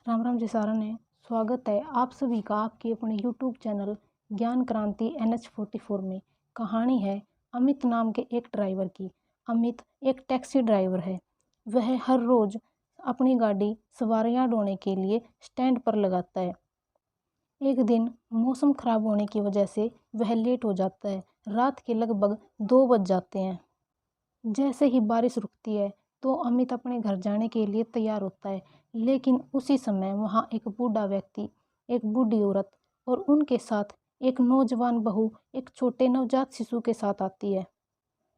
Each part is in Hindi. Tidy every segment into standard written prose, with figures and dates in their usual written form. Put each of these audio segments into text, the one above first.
राम राम जी सारा ने स्वागत है आप सभी का आपके अपने यूट्यूब चैनल ज्ञान क्रांति NH44 में। कहानी है अमित नाम के एक ड्राइवर की। अमित एक टैक्सी ड्राइवर है। वह हर रोज़ अपनी गाड़ी सवारियां ढोने के लिए स्टैंड पर लगाता है। एक दिन मौसम खराब होने की वजह से वह लेट हो जाता है। रात के लगभग 2 बज जाते हैं। जैसे ही बारिश रुकती है तो अमित अपने घर जाने के लिए तैयार होता है, लेकिन उसी समय वहाँ एक बूढ़ा व्यक्ति, एक बूढ़ी औरत और उनके साथ एक नौजवान बहू एक छोटे नवजात शिशु के साथ आती है।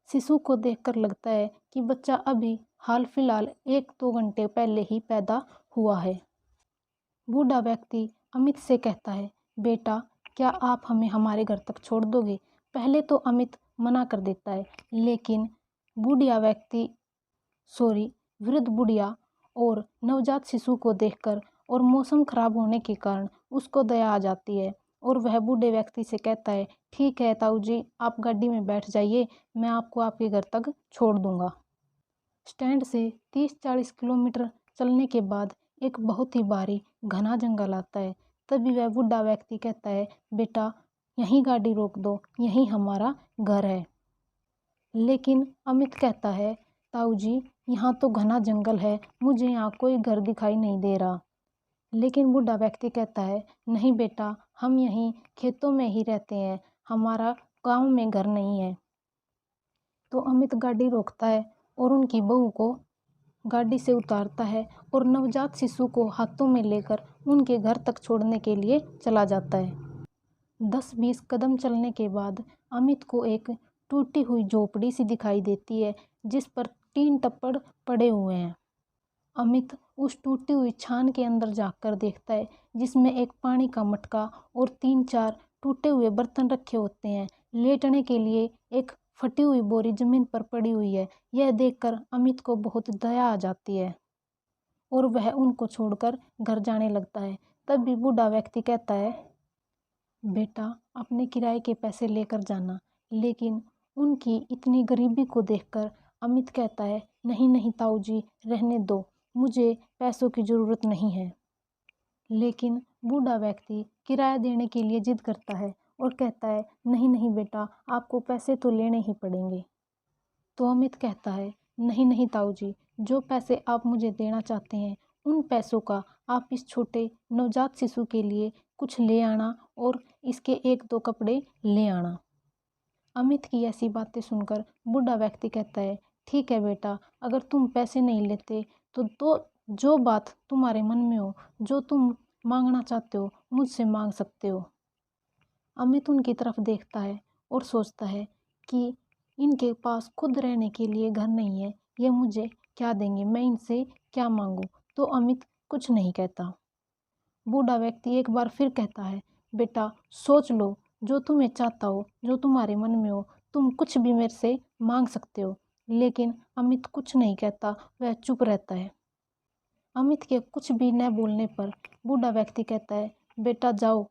शिशु को देखकर लगता है कि बच्चा अभी हाल फिलहाल 1-2 घंटे पहले ही पैदा हुआ है। बूढ़ा व्यक्ति अमित से कहता है, बेटा क्या आप हमें हमारे घर तक छोड़ दोगे? पहले तो अमित मना कर देता है, लेकिन वृद्ध बुढ़िया और नवजात शिशु को देखकर और मौसम खराब होने के कारण उसको दया आ जाती है और वह बूढ़े व्यक्ति से कहता है, ठीक है ताऊ जी, आप गाड़ी में बैठ जाइए, मैं आपको आपके घर तक छोड़ दूंगा। स्टैंड से 30-40 किलोमीटर चलने के बाद एक बहुत ही भारी घना जंगल आता है। तभी वह बूढ़ा व्यक्ति कहता है, बेटा यहीं गाड़ी रोक दो, यहीं हमारा घर है। लेकिन अमित कहता है, ताऊ जी यहाँ तो घना जंगल है, मुझे यहाँ कोई घर दिखाई नहीं दे रहा। लेकिन बूढ़ा व्यक्ति कहता है, नहीं बेटा, हम यहीं खेतों में ही रहते हैं, हमारा गांव में घर नहीं है। तो अमित गाड़ी रोकता है और उनकी बहू को गाड़ी से उतारता है और नवजात शिशु को हाथों में लेकर उनके घर तक छोड़ने के लिए चला जाता है। 10-20 कदम चलने के बाद अमित को एक टूटी हुई झोपड़ी सी दिखाई देती है, जिस पर 3 टप्पड़ पड़े हुए हैं। अमित उस टूटी हुई छान के अंदर झाँककर देखता है, जिसमें एक पानी का मटका और 3-4 टूटे हुए बर्तन रखे होते हैं। लेटने के लिए एक फटी हुई बोरी जमीन पर पड़ी हुई है। यह देखकर अमित को बहुत दया आ जाती है और वह उनको छोड़कर घर जाने लगता है। तब भी बूढ़ा व्यक्ति कहता है, बेटा अपने किराए के पैसे लेकर जाना। लेकिन उनकी इतनी गरीबी को देखकर अमित कहता है, नहीं नहीं ताऊ जी, रहने दो, मुझे पैसों की ज़रूरत नहीं है। लेकिन बूढ़ा व्यक्ति किराया देने के लिए जिद करता है और कहता है, नहीं नहीं बेटा, आपको पैसे तो लेने ही पड़ेंगे। तो अमित कहता है, नहीं नहीं ताऊ जी, जो पैसे आप मुझे देना चाहते हैं उन पैसों का आप इस छोटे नवजात शिशु के लिए कुछ ले आना और इसके 1-2 कपड़े ले आना। अमित की ऐसी बातें सुनकर बूढ़ा व्यक्ति कहता है, ठीक है बेटा, अगर तुम पैसे नहीं लेते तो जो बात तुम्हारे मन में हो, जो तुम मांगना चाहते हो, मुझसे मांग सकते हो। अमित उनकी तरफ देखता है और सोचता है कि इनके पास खुद रहने के लिए घर नहीं है, ये मुझे क्या देंगे, मैं इनसे क्या मांगूं। तो अमित कुछ नहीं कहता। बूढ़ा व्यक्ति एक बार फिर कहता है, बेटा सोच लो, जो तुम्हें चाहता हो, जो तुम्हारे मन में हो, तुम कुछ भी मेरे से मांग सकते हो। लेकिन अमित कुछ नहीं कहता, वह चुप रहता है। अमित के कुछ भी न बोलने पर बूढ़ा व्यक्ति कहता है, बेटा जाओ,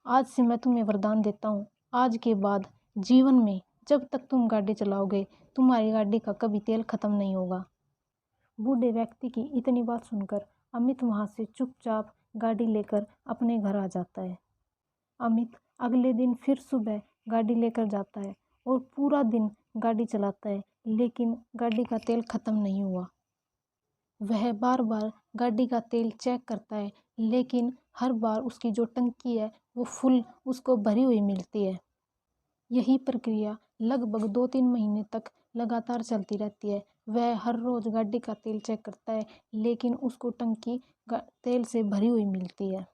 आज से मैं तुम्हें वरदान देता हूँ, आज के बाद जीवन में जब तक तुम गाड़ी चलाओगे तुम्हारी गाड़ी का कभी तेल खत्म नहीं होगा। बूढ़े व्यक्ति की इतनी बात सुनकर अमित वहाँ से चुपचाप गाड़ी लेकर अपने घर आ जाता है। अमित अगले दिन फिर सुबह गाड़ी लेकर जाता है और पूरा दिन गाड़ी चलाता है, लेकिन गाड़ी का तेल खत्म नहीं हुआ। वह बार बार गाड़ी का तेल चेक करता है, लेकिन हर बार उसकी जो टंकी है वो फुल उसको भरी हुई मिलती है। यही प्रक्रिया लगभग 2-3 महीने तक लगातार चलती रहती है। वह हर रोज़ गाड़ी का तेल चेक करता है, लेकिन उसको टंकी तेल से भरी हुई मिलती है।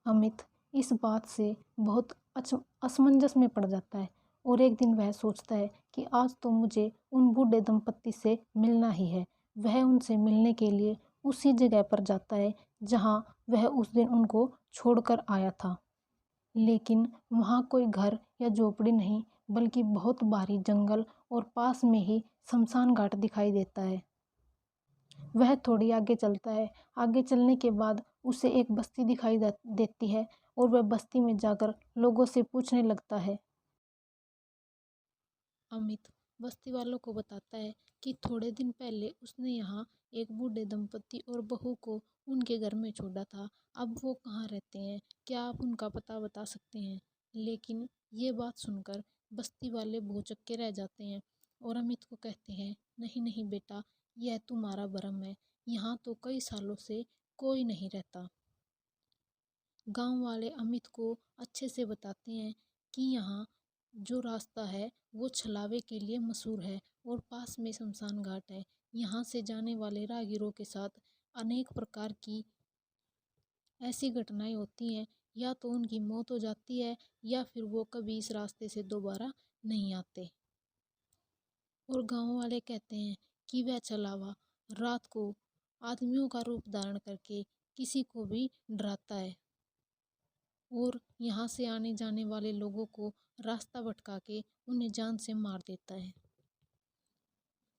अमित इस बात से बहुत असमंजस में पड़ जाता है और एक दिन वह सोचता है कि आज तो मुझे उन बूढ़े दंपत्ति से मिलना ही है। वह उनसे मिलने के लिए उसी जगह पर जाता है जहाँ वह उस दिन उनको छोड़कर आया था। लेकिन वहाँ कोई घर या झोपड़ी नहीं, बल्कि बहुत भारी जंगल और पास में ही शमशान घाट दिखाई देता है। वह थोड़ी आगे चलता है। आगे चलने के बाद उसे एक बस्ती दिखाई देती है और वह बस्ती में जाकर लोगों से पूछने लगता है। अमित बस्ती वालों को बताता है कि थोड़े दिन पहले उसने यहाँ एक बूढ़े दंपति और बहू को उनके घर में छोड़ा था। अब वो कहाँ रहते हैं, क्या आप उनका पता बता सकते हैं? लेकिन ये बात सुनकर बस्ती वाले भौचक्के रह जाते हैं और अमित को कहते हैं, नहीं नहीं बेटा, यह तुम्हारा भ्रम है, यहाँ तो कई सालों से कोई नहीं रहता। गांव वाले अमित को अच्छे से बताते हैं कि यहाँ जो रास्ता है वो छलावे के लिए मशहूर है और पास में शमशान घाट है। यहाँ से जाने वाले राहगीरों के साथ अनेक प्रकार की ऐसी घटनाएं होती हैं, या तो उनकी मौत हो जाती है या फिर वो कभी इस रास्ते से दोबारा नहीं आते। और गांव वाले कहते हैं कि वह छलावा रात को आदमियों का रूप धारण करके किसी को भी डराता है और यहाँ से आने जाने वाले लोगों को रास्ता भटका के उन्हें जान से मार देता है।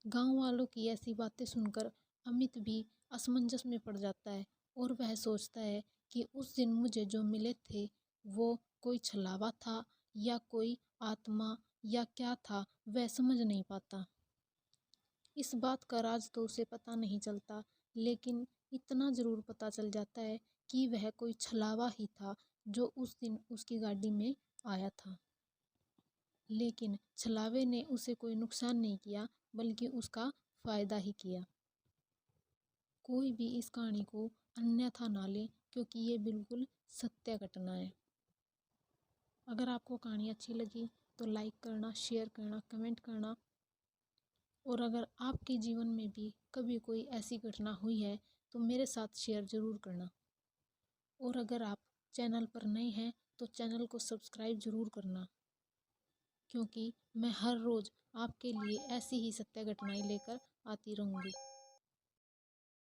गांव वालों की ऐसी बातें सुनकर अमित भी असमंजस में पड़ जाता है और वह सोचता है कि उस दिन मुझे जो मिले थे वो कोई छलावा था या कोई आत्मा या क्या था, वह समझ नहीं पाता। इस बात का राज तो उसे पता नहीं चलता, लेकिन इतना ज़रूर पता चल जाता है कि वह कोई छलावा ही था जो उस दिन उसकी गाड़ी में आया था। लेकिन छलावे ने उसे कोई नुकसान नहीं किया, बल्कि उसका फ़ायदा ही किया। कोई भी इस कहानी को अन्यथा ना ले, क्योंकि ये बिल्कुल सत्य घटना है। अगर आपको कहानी अच्छी लगी तो लाइक करना, शेयर करना, कमेंट करना। और अगर आपके जीवन में भी कभी कोई ऐसी घटना हुई है तो मेरे साथ शेयर ज़रूर करना। और अगर आप चैनल पर नए हैं तो चैनल को सब्सक्राइब ज़रूर करना, क्योंकि मैं हर रोज़ आपके लिए ऐसी ही सत्य घटनाएं लेकर आती रहूँगी।